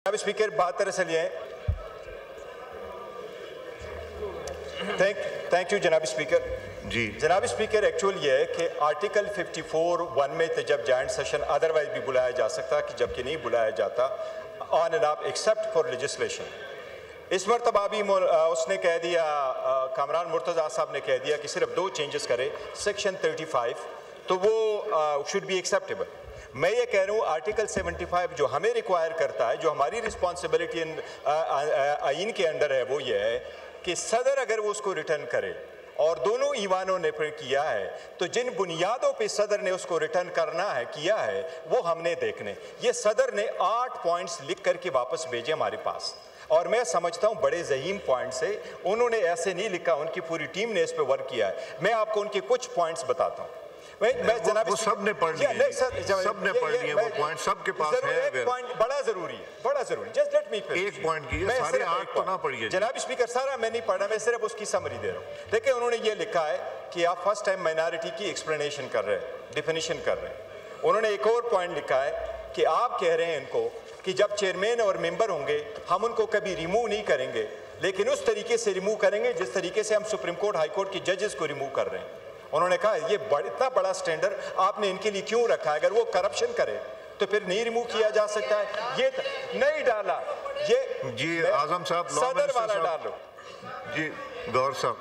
जनाब स्पीकर, बात दरअसल ये है, थैंक यू जनाब स्पीकर जी। जनाब स्पीकर, एक्चुअल ये है कि आर्टिकल 54(1) में तो जब जॉइंट सेशन अदरवाइज भी बुलाया जा सकता कि जबकि नहीं बुलाया जाता on end of except for legislation. इस मरतबा भी उसने कह दिया, कामरान मुर्तज़ा साहब ने कह दिया कि सिर्फ 2 चेंजेस करे सेक्शन 35, तो वो शुड बी एक्सेप्टेबल। मैं ये कह रहा हूँ आर्टिकल 75 जो हमें रिक्वायर करता है, जो हमारी रिस्पॉन्सिबिलिटी आइन के अंडर है, वो ये है कि सदर अगर वो उसको रिटर्न करे और दोनों ईवानों ने फिर किया है तो जिन बुनियादों पे सदर ने उसको रिटर्न करना है किया है वो हमने देखने। ये सदर ने 8 पॉइंट्स लिख करके वापस भेजे हमारे पास, और मैं समझता हूँ बड़े ज़हीम पॉइंट से, उन्होंने ऐसे नहीं लिखा, उनकी पूरी टीम ने इस पर वर्क किया है। मैं आपको उनके कुछ पॉइंट्स बताता हूँ। वो सब ने पढ़ लिए, सब ने पढ़ लिए वो पॉइंट, सबके पास है। एक पॉइंट बड़ा जरूरी है, बड़ा जरूरी। जस्ट लेट मी एक पॉइंट की सारे 8 तो ना पढ़िए जनाब स्पीकर, सारा मैं नहीं पढ़ा, मैं सिर्फ उसकी समरी दे रहा हूँ। देखिए उन्होंने ये लिखा है कि आप फर्स्ट टाइम माइनॉरिटी की एक्सप्लेनेशन कर रहे हैं, डिफिनीशन कर रहे हैं। उन्होंने एक और पॉइंट लिखा है कि आप कह रहे हैं इनको कि जब चेयरमैन और मेंबर होंगे हम उनको कभी रिमूव नहीं करेंगे, लेकिन उस तरीके से रिमूव करेंगे जिस तरीके से हम सुप्रीम कोर्ट हाई कोर्ट के जजेस को रिमूव कर रहे हैं। उन्होंने कहा ये इतना बड़ा स्टैंडर्ड आपने इनके लिए क्यों रखा है? अगर वो करप्शन करे तो फिर नहीं रिमूव किया जा सकता है। ये नहीं डाला, ये जी आजम साहब सदर वाला डालो। जी गौर साहब,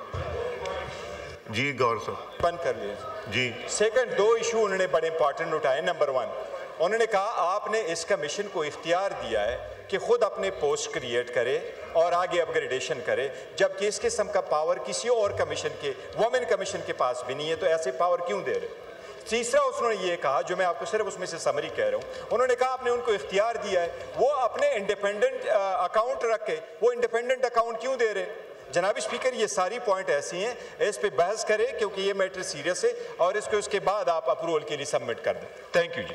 जी गौर साहब बंद कर लीजिए जी। सेकंड 2 इशू उन्होंने बड़े इंपॉर्टेंट उठाए। नंबर 1, उन्होंने कहा आपने इस कमीशन को इख्तियार दिया है कि खुद अपने पोस्ट क्रिएट करे और आगे अपग्रेडेशन करे, जबकि इस किस्म का पावर किसी और कमीशन के, वुमेन कमीशन के पास भी नहीं है, तो ऐसे पावर क्यों दे रहे? तीसरा उन्होंने ये कहा, जो मैं आपको सिर्फ उसमें से समरी कह रहा हूँ, उन्होंने कहा आपने उनको इख्तियार दिया है वो अपने इंडिपेंडेंट अकाउंट रख के, वो इंडिपेंडेंट अकाउंट क्यों दे रहे? जनाब स्पीकर, ये सारी पॉइंट ऐसी हैं, इस पे बहस करें क्योंकि ये मैटर सीरियस है और इसको उसके बाद आप अप्रूवल के लिए सबमिट कर दें। थैंक यू जी।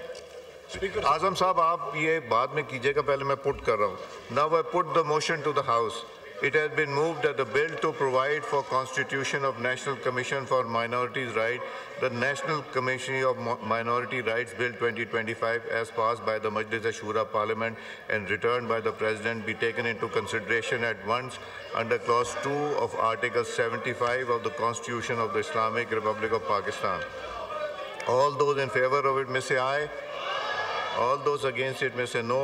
आजम साहब आप ये बाद में कीजिएगा, पहले मैं पुट कर रहा हूँ। Now I put the motion to the house. It has been moved that the bill to provide for constitution of National Commission for Minorities' Rights, the National Commission of Minority Rights Bill 2025 as passed by the Majlis Shura Parliament and returned by the President be taken into consideration at once under Clause 2 of Article 75 of the Constitution of the Islamic Republic of Pakistan. All those in favor of it may say aye. All those against it may say no.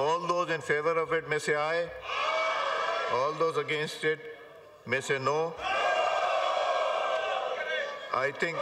All those in favor of it may say aye. All those against it may say no. I think